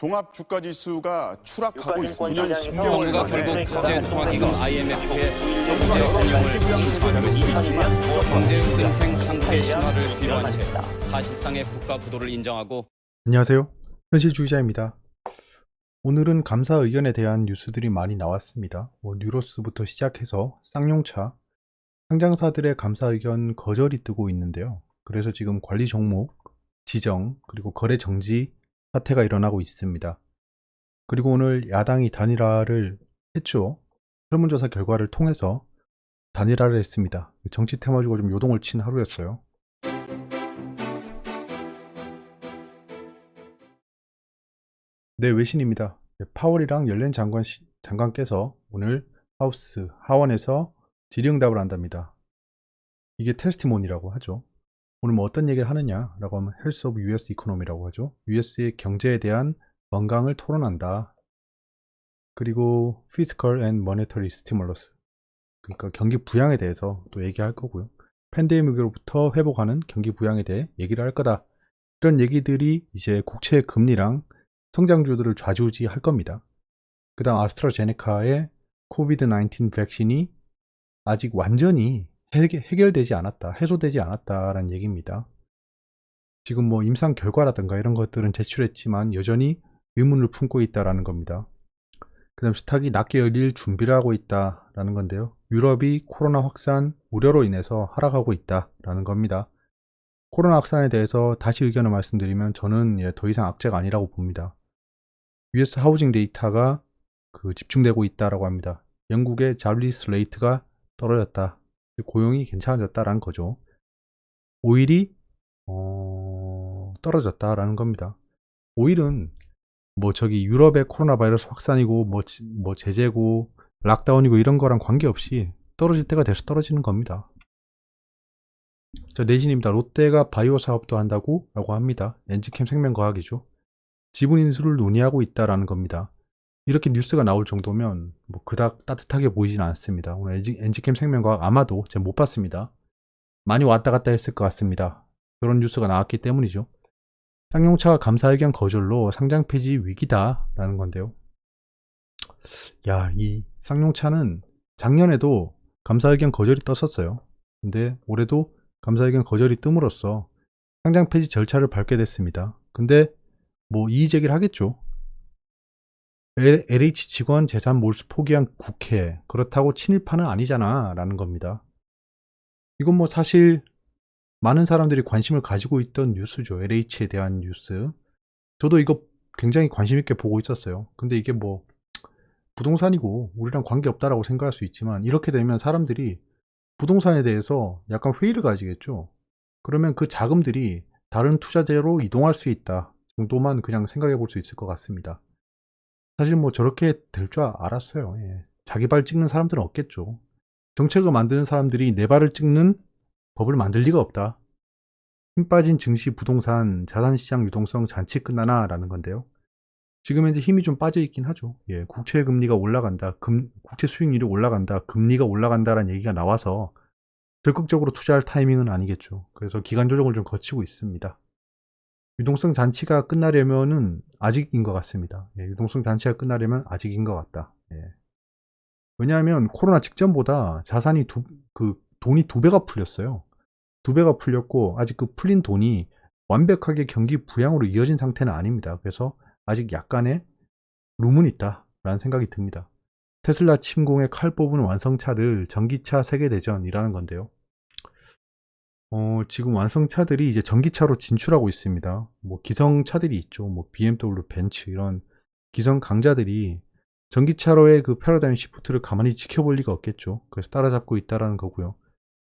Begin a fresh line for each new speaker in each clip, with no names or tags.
종합 주가 지수가 추락하고 있습니다. 9년
정부가
10개월
결국
만에
국제 통화기금 IMF의
경제
경제 흑은생 상태 신화를 뒤로한 채 사실상의 국가 부도를 인정하고.
안녕하세요. 현실주의자입니다. 오늘은 감사 의견에 대한 뉴스들이 많이 나왔습니다. 뉴로스부터 시작해서 쌍용차, 상장사들의 감사 의견 거절이 뜨고 있는데요. 그래서 지금 관리 종목 지정 그리고 거래 정지 사태가 일어나고 있습니다. 그리고 오늘 야당이 단일화를 했죠. 설문조사 결과를 통해서 단일화를 했습니다. 정치 테마 주고 좀 요동을 친 하루였어요. 네, 외신입니다. 파월이랑 옐렌 장관께서 오늘 하원에서 질의응답을 한답니다. 이게 테스티모니라고 하죠. 오늘 뭐 어떤 얘기를 하느냐라고 하면 헬스 오브 US 이코노미라고 하죠. US의 경제에 대한 건강을 토론한다. 그리고 Fiscal and Monetary Stimulus, 그러니까 경기 부양에 대해서 또 얘기할 거고요. 팬데믹으로부터 회복하는 경기 부양에 대해 얘기를 할 거다. 이런 얘기들이 이제 국채 금리랑 성장주들을 좌지우지할 겁니다. 그 다음 아스트라제네카의 코비드-19 백신이 아직 완전히 해결되지 않았다, 해소되지 않았다라는 얘기입니다. 지금 뭐 임상 결과라든가 이런 것들은 제출했지만 여전히 의문을 품고 있다라는 겁니다. 그 다음 스탁이 낮게 열릴 준비를 하고 있다라는 건데요. 유럽이 코로나 확산 우려로 인해서 하락하고 있다라는 겁니다. 코로나 확산에 대해서 다시 의견을 말씀드리면 저는 더 이상 악재가 아니라고 봅니다. US 하우징 데이터가 집중되고 있다라고 합니다. 영국의 잡리스 레이트가 떨어졌다. 고용이 괜찮아졌다라는 거죠. 오일이 떨어졌다라는 겁니다. 오일은 유럽의 코로나 바이러스 확산이고 뭐 제재고 락다운이고 이런 거랑 관계없이 떨어질 때가 돼서 떨어지는 겁니다. 저 내신입니다. 롯데가 바이오 사업도 한다고 라고 합니다. 엔지캠 생명과학이죠. 지분 인수를 논의하고 있다라는 겁니다. 이렇게 뉴스가 나올 정도면 그닥 따뜻하게 보이진 않습니다. 오늘 엔지캠 생명과학 아마도 제가 못 봤습니다. 많이 왔다 갔다 했을 것 같습니다. 그런 뉴스가 나왔기 때문이죠. 쌍용차가 감사 의견 거절로 상장 폐지 위기다라는 건데요. 이 쌍용차는 작년에도 감사 의견 거절이 떴었어요. 근데 올해도 감사 의견 거절이 뜸으로써 상장 폐지 절차를 밟게 됐습니다. 근데 이의 제기를 하겠죠. LH 직원 재산 몰수 포기한 국회, 그렇다고 친일파는 아니잖아 라는 겁니다. 이건 사실 많은 사람들이 관심을 가지고 있던 뉴스죠. LH에 대한 뉴스. 저도 이거 굉장히 관심 있게 보고 있었어요. 근데 이게 부동산이고 우리랑 관계없다라고 생각할 수 있지만, 이렇게 되면 사람들이 부동산에 대해서 약간 회의를 가지겠죠. 그러면 그 자금들이 다른 투자재로 이동할 수 있다 정도만 그냥 생각해 볼 수 있을 것 같습니다. 사실 저렇게 될 줄 알았어요. 자기 발 찍는 사람들은 없겠죠. 정책을 만드는 사람들이 내 발을 찍는 법을 만들 리가 없다. 힘 빠진 증시, 부동산, 자산시장 유동성 잔치 끝나나 라는 건데요. 지금 현재 힘이 좀 빠져 있긴 하죠. 국채 금리가 올라간다, 국채 수익률이 올라간다, 금리가 올라간다라는 얘기가 나와서 적극적으로 투자할 타이밍은 아니겠죠. 그래서 기간 조정을 좀 거치고 있습니다. 유동성 잔치가 끝나려면은 아직인 것 같습니다. 유동성 잔치가 끝나려면 아직인 것 같다. 왜냐하면 코로나 직전보다 자산이 돈이 2배가 풀렸어요. 2배가 풀렸고 아직 풀린 돈이 완벽하게 경기 부양으로 이어진 상태는 아닙니다. 그래서 아직 약간의 룸은 있다라는 생각이 듭니다. 테슬라 침공에 칼 뽑은 완성차들, 전기차 세계대전이라는 건데요. 지금 완성차들이 이제 전기차로 진출하고 있습니다. 기성차들이 있죠. BMW, 벤츠 이런 기성 강자들이 전기차로의 패러다임 시프트를 가만히 지켜볼 리가 없겠죠. 그래서 따라잡고 있다라는 거고요.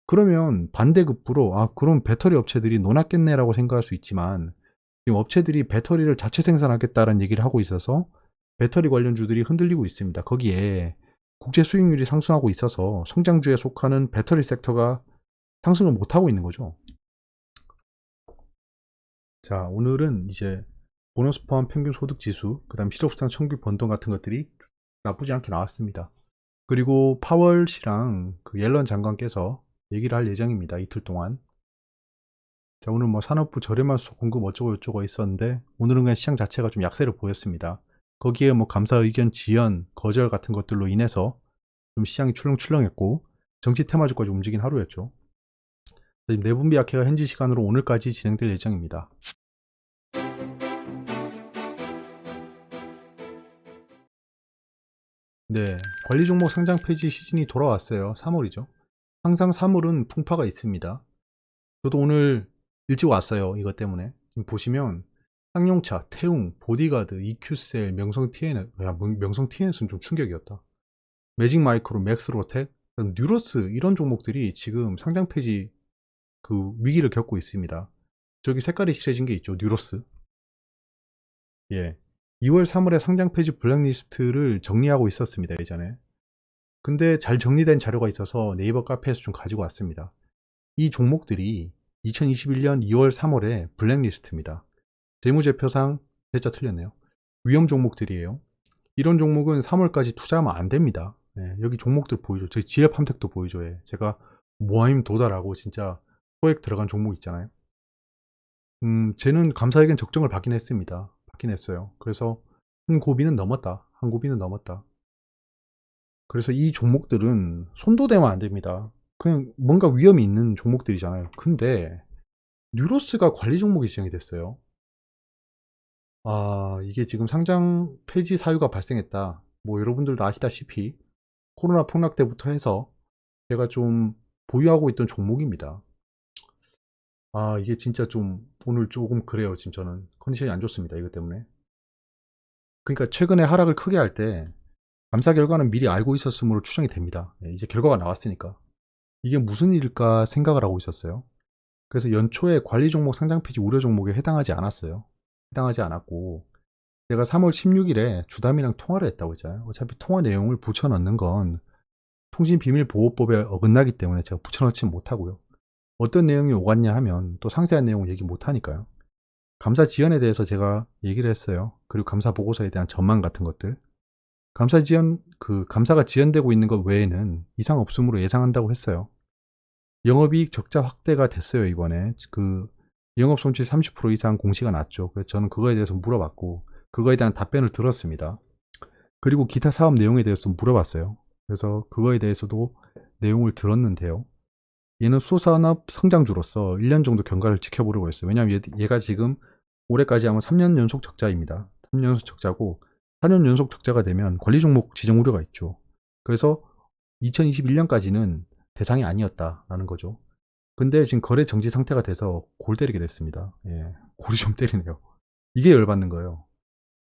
그러면 반대급부로 그럼 배터리 업체들이 노났겠네라고 생각할 수 있지만, 지금 업체들이 배터리를 자체 생산하겠다는 얘기를 하고 있어서 배터리 관련주들이 흔들리고 있습니다. 거기에 국제 수익률이 상승하고 있어서 성장주에 속하는 배터리 섹터가 상승을 못하고 있는 거죠. 자, 오늘은 이제 보너스 포함 평균 소득 지수, 그 다음 실업수당 청구 변동 같은 것들이 나쁘지 않게 나왔습니다. 그리고 파월 씨랑 옐런 장관께서 얘기를 할 예정입니다. 이틀 동안. 자, 오늘 뭐 산업부 저렴한 수소 공급 어쩌고 저쩌고 있었는데 오늘은 그냥 시장 자체가 좀 약세를 보였습니다. 거기에 뭐 감사 의견 지연, 거절 같은 것들로 인해서 좀 시장이 출렁출렁했고 정치 테마주까지 움직인 하루였죠. 지금 내분비 약해가 현지 시간으로 오늘까지 진행될 예정입니다. 네, 관리 종목 상장 폐지 시즌이 돌아왔어요. 3월이죠. 항상 3월은 풍파가 있습니다. 저도 오늘 일찍 왔어요. 이것 때문에. 지금 보시면 쌍용차, 태웅, 보디가드, EQ셀, 명성 TN, 명성 TNS는 좀 충격이었다. 매직 마이크로, 맥스로텍, 뉴로스 이런 종목들이 지금 상장 폐지 그 위기를 겪고 있습니다. 저기 색깔이 칠해진 게 있죠. 뉴로스. 예. 2월 3월에 상장 폐지 블랙리스트를 정리하고 있었습니다. 예전에. 근데 잘 정리된 자료가 있어서 네이버 카페에서 좀 가지고 왔습니다. 이 종목들이 2021년 2월 3월에 블랙리스트입니다. 재무제표상 대자 틀렸네요. 위험 종목들이에요. 이런 종목은 3월까지 투자하면 안 됩니다. 예, 여기 종목들 보이죠? 저희 지뢰팜택도 보이죠? 예, 제가 모아임 도달하고 진짜 소액 들어간 종목 있잖아요. 쟤는 감사에겐 적정을 받긴 했습니다. 받긴 했어요. 그래서 한 고비는 넘었다. 한 고비는 넘었다. 그래서 이 종목들은 손도 대면 안 됩니다. 그냥 뭔가 위험이 있는 종목들이잖아요. 근데 뉴로스가 관리 종목이 지정이 됐어요. 아, 이게 지금 상장 폐지 사유가 발생했다. 뭐 여러분들도 아시다시피 코로나 폭락 때부터 해서 제가 좀 보유하고 있던 종목입니다. 아, 이게 진짜 좀 오늘 조금 그래요. 지금 저는 컨디션이 안 좋습니다. 이것 때문에. 그러니까 최근에 하락을 크게 할 때 감사 결과는 미리 알고 있었으므로 추정이 됩니다. 예, 이제 결과가 나왔으니까. 이게 무슨 일일까 생각을 하고 있었어요. 그래서 연초에 관리 종목 상장 폐지 우려 종목에 해당하지 않았어요. 해당하지 않았고 제가 3월 16일에 주담이랑 통화를 했다고 했잖아요. 어차피 통화 내용을 붙여넣는 건 통신비밀보호법에 어긋나기 때문에 제가 붙여넣지 못하고요. 어떤 내용이 오갔냐 하면 또 상세한 내용을 얘기 못하니까요. 감사 지연에 대해서 제가 얘기를 했어요. 그리고 감사 보고서에 대한 전망 같은 것들. 감사 지연, 감사가 지연되고 있는 것 외에는 이상 없음으로 예상한다고 했어요. 영업이익 적자 확대가 됐어요, 이번에. 영업손실 30% 이상 공시가 났죠. 그래서 저는 그거에 대해서 물어봤고, 그거에 대한 답변을 들었습니다. 그리고 기타 사업 내용에 대해서 물어봤어요. 그래서 그거에 대해서도 내용을 들었는데요. 얘는 수소산업 성장주로서 1년 정도 경과를 지켜보려고 했어요. 왜냐하면 얘가 지금 올해까지 하면 3년 연속 적자입니다. 3년 연속 적자고 4년 연속 적자가 되면 관리 종목 지정 우려가 있죠. 그래서 2021년까지는 대상이 아니었다라는 거죠. 근데 지금 거래 정지 상태가 돼서 골 때리게 됐습니다. 예, 골이 좀 때리네요. 이게 열받는 거예요.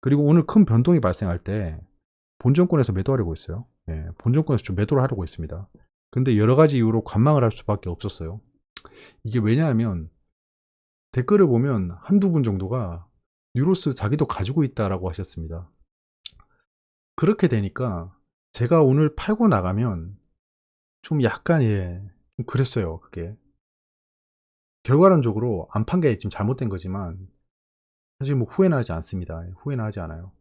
그리고 오늘 큰 변동이 발생할 때 본정권에서 매도하려고 했어요. 예, 본정권에서 좀 매도를 하려고 했습니다. 근데 여러 가지 이유로 관망을 할 수밖에 없었어요. 이게 왜냐하면 댓글을 보면 한두 분 정도가 뉴로스 자기도 가지고 있다라고 하셨습니다. 그렇게 되니까 제가 오늘 팔고 나가면 좀 약간 좀 그랬어요. 그게 결과론적으로 안 판 게 지금 잘못된 거지만 사실 뭐 후회는 하지 않습니다. 후회는 하지 않아요.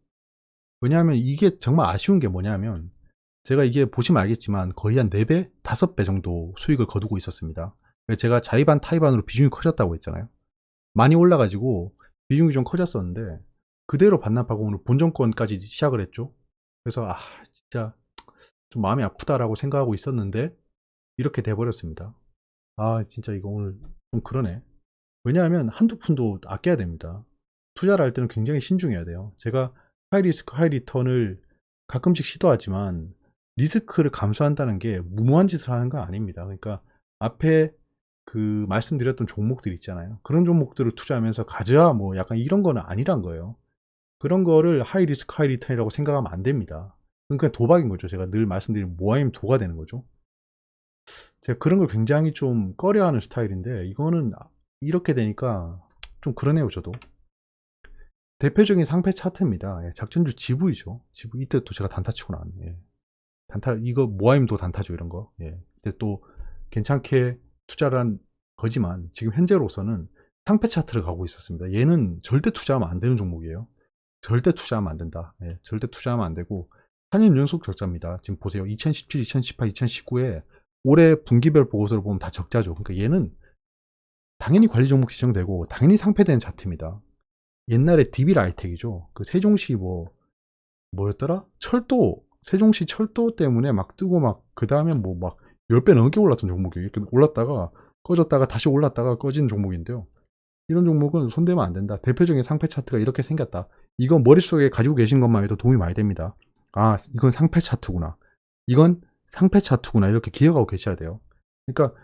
왜냐하면 이게 정말 아쉬운 게 뭐냐면 제가 이게 보시면 알겠지만 거의 한 4배, 5배 정도 수익을 거두고 있었습니다. 제가 자의반 타의반으로 비중이 커졌다고 했잖아요. 많이 올라가지고 비중이 좀 커졌었는데 그대로 반납하고 오늘 본전권까지 시작을 했죠. 그래서 진짜 좀 마음이 아프다라고 생각하고 있었는데 이렇게 돼버렸습니다. 진짜 이거 오늘 좀 그러네. 왜냐하면 한두 푼도 아껴야 됩니다. 투자를 할 때는 굉장히 신중해야 돼요. 제가 하이리스크 하이리턴을 가끔씩 시도하지만 리스크를 감수한다는 게 무모한 짓을 하는 건 아닙니다. 그러니까 앞에 말씀드렸던 종목들 있잖아요. 그런 종목들을 투자하면서 가져야 뭐 약간 이런 거는 아니란 거예요. 그런 거를 하이리스크 하이리턴이라고 생각하면 안 됩니다. 그러니까 도박인 거죠. 제가 늘 말씀드린 모아임 도가 되는 거죠. 제가 그런 걸 굉장히 좀 꺼려하는 스타일인데 이거는 이렇게 되니까 좀 그러네요. 저도 대표적인 상패 차트입니다. 작전주 지부이죠. 지부 이때 또 제가 단타 치고 나왔네. 단타 이거 모아임도 단타죠. 이런 거. 이때 또 괜찮게 투자를 한 거지만 지금 현재로서는 상패 차트를 가고 있었습니다. 얘는 절대 투자하면 안 되는 종목이에요. 절대 투자하면 안 된다. 절대 투자하면 안 되고 4년 연속 적자입니다. 지금 보세요. 2017, 2018, 2019에 올해 분기별 보고서를 보면 다 적자죠. 그러니까 얘는 당연히 관리 종목 지정되고 당연히 상패되는 차트입니다. 옛날에 DB라이텍이죠. 그 세종시 뭐였더라? 철도, 세종시 철도 때문에 막 뜨고 막 그 다음에 뭐 막 10배 넘게 올랐던 종목이에요. 이렇게 올랐다가 꺼졌다가 다시 올랐다가 꺼진 종목인데요. 이런 종목은 손대면 안 된다. 대표적인 상패 차트가 이렇게 생겼다. 이건 머릿속에 가지고 계신 것만 해도 도움이 많이 됩니다. 아, 이건 상패 차트구나. 이건 상패 차트구나. 이렇게 기억하고 계셔야 돼요. 그러니까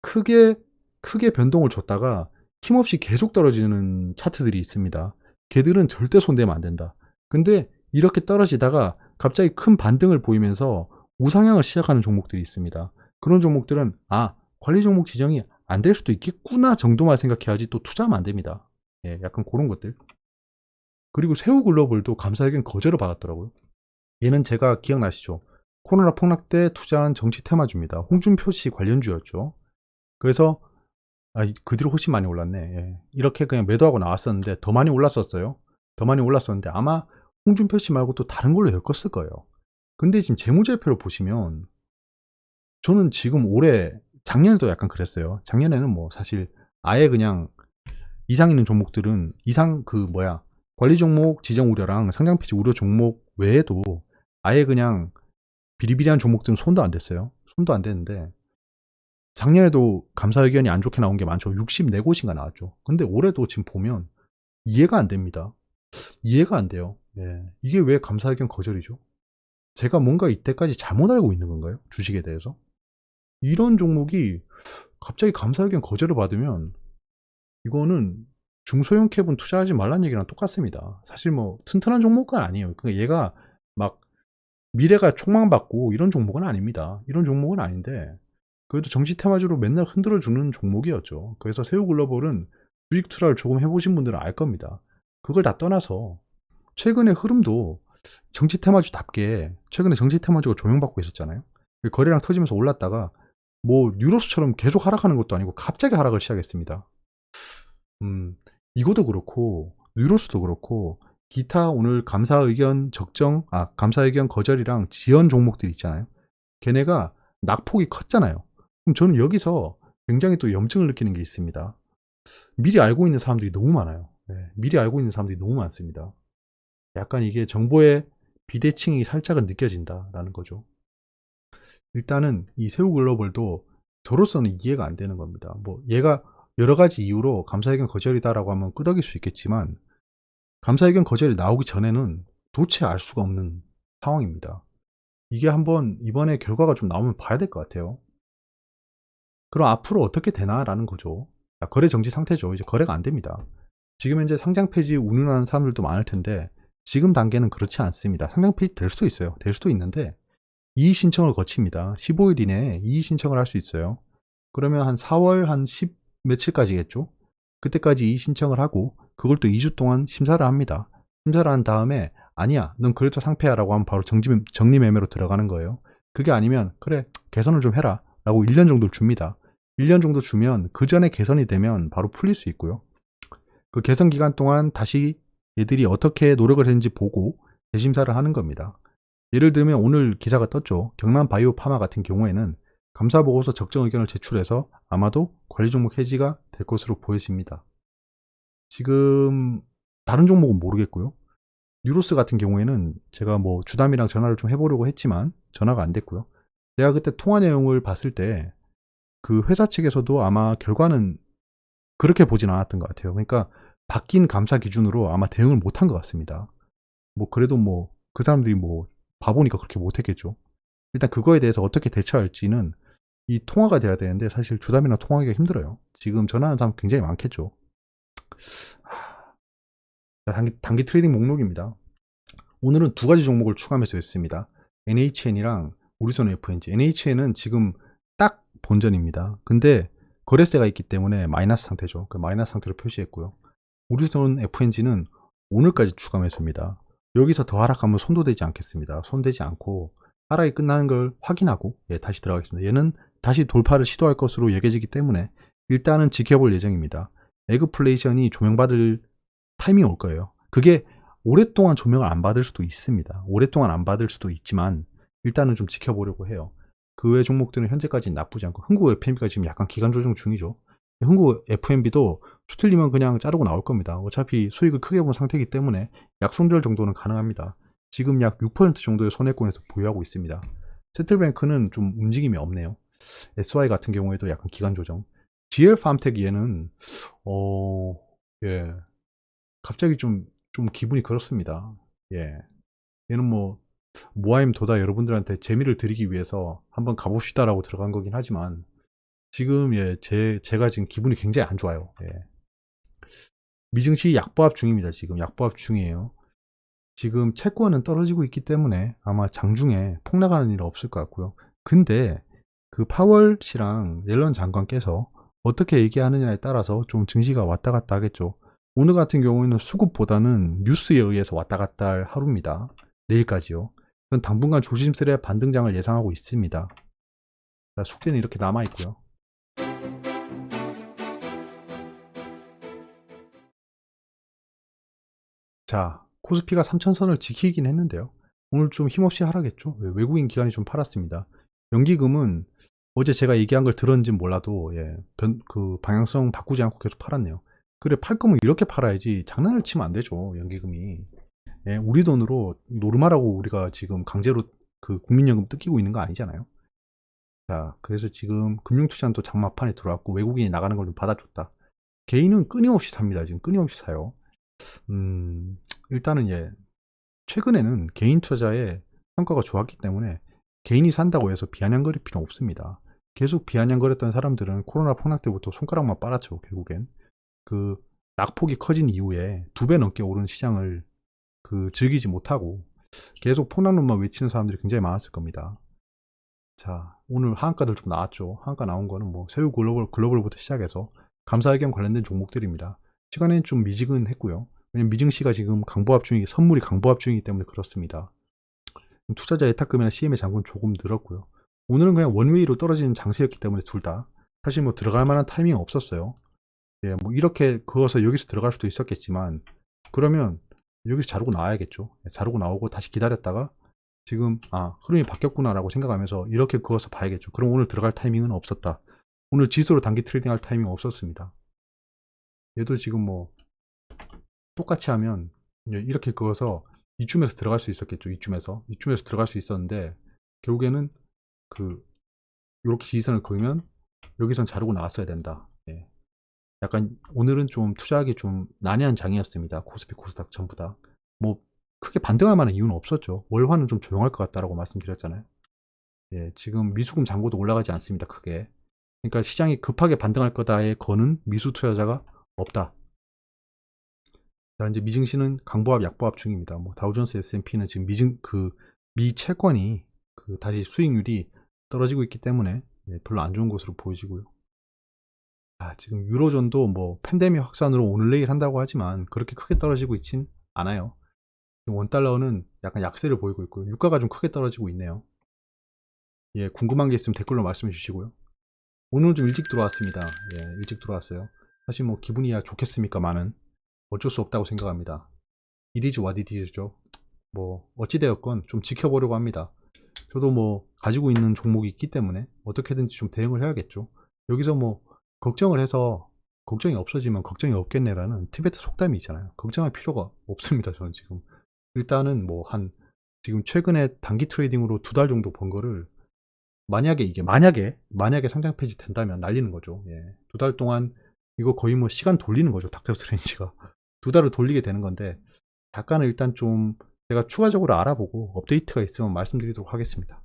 크게 변동을 줬다가 힘없이 계속 떨어지는 차트들이 있습니다. 걔들은 절대 손대면 안 된다. 근데 이렇게 떨어지다가 갑자기 큰 반등을 보이면서 우상향을 시작하는 종목들이 있습니다. 그런 종목들은 관리 종목 지정이 안 될 수도 있겠구나 정도만 생각해야지 또 투자하면 안 됩니다. 예, 약간 그런 것들. 그리고 새우글로벌도 감사 의견 거절을 받았더라고요. 얘는 제가 기억나시죠? 코로나 폭락 때 투자한 정치 테마주입니다. 홍준표 씨 관련주였죠. 그래서 그 뒤로 훨씬 많이 올랐네. 예. 이렇게 그냥 매도하고 나왔었는데 더 많이 올랐었어요. 더 많이 올랐었는데 아마 홍준표 씨 말고 또 다른 걸로 엮었을 거예요. 근데 지금 재무제표를 보시면 저는 지금 작년에도 약간 그랬어요. 작년에는 뭐 사실 아예 그냥 이상 있는 종목들은 관리 종목 지정 우려랑 상장 폐지 우려 종목 외에도 아예 그냥 비리비리한 종목들은 손도 안 댔어요. 손도 안 댔는데 작년에도 감사 의견이 안 좋게 나온 게 많죠. 64곳인가 나왔죠. 근데 올해도 지금 보면 이해가 안 됩니다. 이해가 안 돼요. 예. 이게 왜 감사 의견 거절이죠? 제가 뭔가 이때까지 잘못 알고 있는 건가요? 주식에 대해서? 이런 종목이 갑자기 감사 의견 거절을 받으면 이거는 중소형 캡은 투자하지 말라는 얘기랑 똑같습니다. 사실 뭐 튼튼한 종목은 아니에요. 그러니까 얘가 막 미래가 촉망받고 이런 종목은 아닙니다. 이런 종목은 아닌데 그래도 정치 테마주로 맨날 흔들어주는 종목이었죠. 그래서 새우글로벌은 주식 투자를 조금 해보신 분들은 알 겁니다. 그걸 다 떠나서 최근의 흐름도 정치 테마주답게 최근에 정치 테마주가 조명받고 있었잖아요. 거래량 터지면서 올랐다가 뭐 뉴로스처럼 계속 하락하는 것도 아니고 갑자기 하락을 시작했습니다. 이것도 그렇고 뉴로스도 그렇고 기타 오늘 감사 의견 거절이랑 지연 종목들 있잖아요. 걔네가 낙폭이 컸잖아요. 그럼 저는 여기서 굉장히 또 염증을 느끼는 게 있습니다. 미리 알고 있는 사람들이 너무 많아요. 네, 미리 알고 있는 사람들이 너무 많습니다. 약간 이게 정보의 비대칭이 살짝은 느껴진다라는 거죠. 일단은 이 새우글로벌도 저로서는 이해가 안 되는 겁니다. 뭐 얘가 여러 가지 이유로 감사의견 거절이다라고 하면 끄덕일 수 있겠지만 감사의견 거절이 나오기 전에는 도대체 알 수가 없는 상황입니다. 이게 한번 이번에 결과가 좀 나오면 봐야 될 것 같아요. 그럼 앞으로 어떻게 되나라는 거죠. 거래 정지 상태죠. 이제 거래가 안 됩니다. 지금 현재 상장 폐지 운운하는 사람들도 많을 텐데 지금 단계는 그렇지 않습니다. 상장 폐지 될 수도 있어요. 될 수도 있는데 이의 신청을 거칩니다. 15일 이내에 이의 신청을 할 수 있어요. 그러면 한 4월 한 10 며칠까지겠죠. 그때까지 이의 신청을 하고 그걸 또 2주 동안 심사를 합니다. 심사를 한 다음에 아니야 넌 그래도 상패야 라고 하면 바로 정리매매로 들어가는 거예요. 그게 아니면 그래 개선을 좀 해라 라고 1년 정도 줍니다. 1년 정도 주면 그 전에 개선이 되면 바로 풀릴 수 있고요. 그 개선 기간 동안 다시 얘들이 어떻게 노력을 했는지 보고 재심사를 하는 겁니다. 예를 들면 오늘 기사가 떴죠. 경남 바이오파마 같은 경우에는 감사보고서 적정 의견을 제출해서 아마도 관리 종목 해지가 될 것으로 보여집니다. 지금 다른 종목은 모르겠고요. 뉴로스 같은 경우에는 제가 뭐 주담이랑 전화를 좀 해보려고 했지만 전화가 안 됐고요. 제가 그때 통화 내용을 봤을 때 그 회사 측에서도 아마 결과는 그렇게 보진 않았던 것 같아요. 그러니까 바뀐 감사 기준으로 아마 대응을 못한 것 같습니다. 뭐 그래도 뭐 그 사람들이 뭐 바보니까 그렇게 못했겠죠. 일단 그거에 대해서 어떻게 대처할지는 이 통화가 돼야 되는데 사실 주담이랑 통화하기가 힘들어요. 지금 전화하는 사람 굉장히 많겠죠. 단기 트레이딩 목록입니다. 오늘은 두 가지 종목을 추가 매수했습니다. NHN이랑 우리손 FNG. NHN은 지금 딱 본전입니다. 근데 거래세가 있기 때문에 마이너스 상태죠. 그 마이너스 상태로 표시했고요. 우리손 FNG는 오늘까지 추가 매수입니다. 여기서 더 하락하면 손도 대지 않겠습니다. 손대지 않고 하락이 끝나는 걸 확인하고 다시 들어가겠습니다. 얘는 다시 돌파를 시도할 것으로 여겨지기 때문에 일단은 지켜볼 예정입니다. 에그플레이션이 조명받을 타이밍이 올 거예요. 그게 오랫동안 조명을 안 받을 수도 있습니다. 오랫동안 안 받을 수도 있지만 일단은 좀 지켜보려고 해요. 그 외 종목들은 현재까지는 나쁘지 않고 흥국 FMB가 지금 약간 기간 조정 중이죠. 흥국 FMB도 수틀리면 그냥 자르고 나올 겁니다. 어차피 수익을 크게 본 상태이기 때문에 약손절 정도는 가능합니다. 지금 약 6% 정도의 손해권에서 보유하고 있습니다. 세틀뱅크는 좀 움직임이 없네요. SY 같은 경우에도 약간 기간 조정. GL 팜텍 얘는 예, 갑자기 좀 기분이 그렇습니다. 예, 얘는 뭐 모아임 도다 여러분들한테 재미를 드리기 위해서 한번 가봅시다라고 들어간 거긴 하지만 지금 제가 지금 기분이 굉장히 안 좋아요. 예. 미증시 약보합 중입니다. 지금 약보합 중이에요. 지금 채권은 떨어지고 있기 때문에 아마 장중에 폭락하는 일은 없을 것 같고요. 근데 그 파월 씨랑 옐런 장관께서 어떻게 얘기하느냐에 따라서 좀 증시가 왔다 갔다 하겠죠. 오늘 같은 경우에는 수급보다는 뉴스에 의해서 왔다 갔다 할 하루입니다. 내일까지요. 그건 당분간 조심스레 반등장을 예상하고 있습니다. 자, 숙제는 이렇게 남아있고요. 자, 코스피가 3000선을 지키긴 했는데요. 오늘 좀 힘없이 하락했죠. 외국인 기관이 좀 팔았습니다. 연기금은 어제 제가 얘기한 걸 들었는지는 몰라도 그 방향성 바꾸지 않고 계속 팔았네요. 그래, 팔 거면 이렇게 팔아야지. 장난을 치면 안 되죠, 연기금이. 예, 우리 돈으로 노르마라고 우리가 지금 강제로 그 국민연금 뜯기고 있는 거 아니잖아요. 자, 그래서 지금 금융투자는 또 장마판에 들어왔고 외국인이 나가는 걸 좀 받아줬다. 개인은 끊임없이 삽니다. 지금 끊임없이 사요. 일단은 최근에는 개인 투자의 성과가 좋았기 때문에 개인이 산다고 해서 비아냥거릴 필요 없습니다. 계속 비아냥거렸던 사람들은 코로나 폭락 때부터 손가락만 빨았죠. 결국엔 그 낙폭이 커진 이후에 2배 넘게 오른 시장을 즐기지 못하고 계속 폭락론만 외치는 사람들이 굉장히 많았을 겁니다. 자, 오늘 하한가들 좀 나왔죠. 하한가 나온 거는 뭐 새우 글로벌부터 시작해서 감사회견 관련된 종목들입니다. 시간에는 좀 미지근했고요. 왜냐면 미증시가 지금 선물이 강보합 중이기 때문에 그렇습니다. 투자자 예탁금이나 CM의 잔고는 조금 늘었고요. 오늘은 그냥 원웨이로 떨어지는 장세였기 때문에 둘 다 사실 뭐 들어갈 만한 타이밍은 없었어요. 예, 뭐 이렇게 그어서 여기서 들어갈 수도 있었겠지만 그러면 여기서 자르고 나와야겠죠. 자르고 나오고 다시 기다렸다가 지금 흐름이 바뀌었구나라고 생각하면서 이렇게 그어서 봐야겠죠. 그럼 오늘 들어갈 타이밍은 없었다. 오늘 지수로 단기 트레이딩 할 타이밍은 없었습니다. 얘도 지금 뭐 똑같이 하면 이렇게 그어서 이쯤에서 들어갈 수 있었겠죠. 이쯤에서 들어갈 수 있었는데 결국에는 이렇게 지지선을 그으면 여기선 자르고 나왔어야 된다. 예. 약간 오늘은 좀 투자하기 좀 난해한 장이었습니다. 코스피, 코스닥 전부 다. 뭐 크게 반등할 만한 이유는 없었죠. 월화는 좀 조용할 것 같다라고 말씀드렸잖아요. 예, 지금 미수금 잔고도 올라가지 않습니다. 크게. 그러니까 시장이 급하게 반등할 거다에 거는 미수 투자자가 없다. 자, 이제 미증시는 강보합, 약보합 중입니다. 뭐 다우존스, S&P는 지금 미 채권이 다시 수익률이 떨어지고 있기 때문에 별로 안 좋은 것으로 보여지고요. 지금 유로존도 뭐 팬데믹 확산으로 오늘 내일 한다고 하지만 그렇게 크게 떨어지고 있진 않아요. 원달러는 약간 약세를 보이고 있고요. 유가가 좀 크게 떨어지고 있네요. 예, 궁금한 게 있으면 댓글로 말씀해 주시고요. 오늘 좀 일찍 들어왔습니다. 예, 일찍 들어왔어요. 사실 뭐 기분이야 좋겠습니까? 많은 어쩔 수 없다고 생각합니다. 이리즈 와디디즈죠. 뭐 어찌되었건 좀 지켜보려고 합니다. 저도 뭐 가지고 있는 종목이 있기 때문에 어떻게든지 좀 대응을 해야겠죠. 여기서 뭐 걱정을 해서 걱정이 없어지면 걱정이 없겠네라는 티베트 속담이 있잖아요. 걱정할 필요가 없습니다. 저는 지금 일단은 뭐 지금 최근에 단기 트레이딩으로 2달 정도 번 거를 만약에 상장 폐지 된다면 날리는 거죠. 예. 2달 동안 이거 거의 뭐 시간 돌리는 거죠. 닥터 스트레인지가 2달을 돌리게 되는 건데 약간은 일단 좀 제가 추가적으로 알아보고 업데이트가 있으면 말씀드리도록 하겠습니다.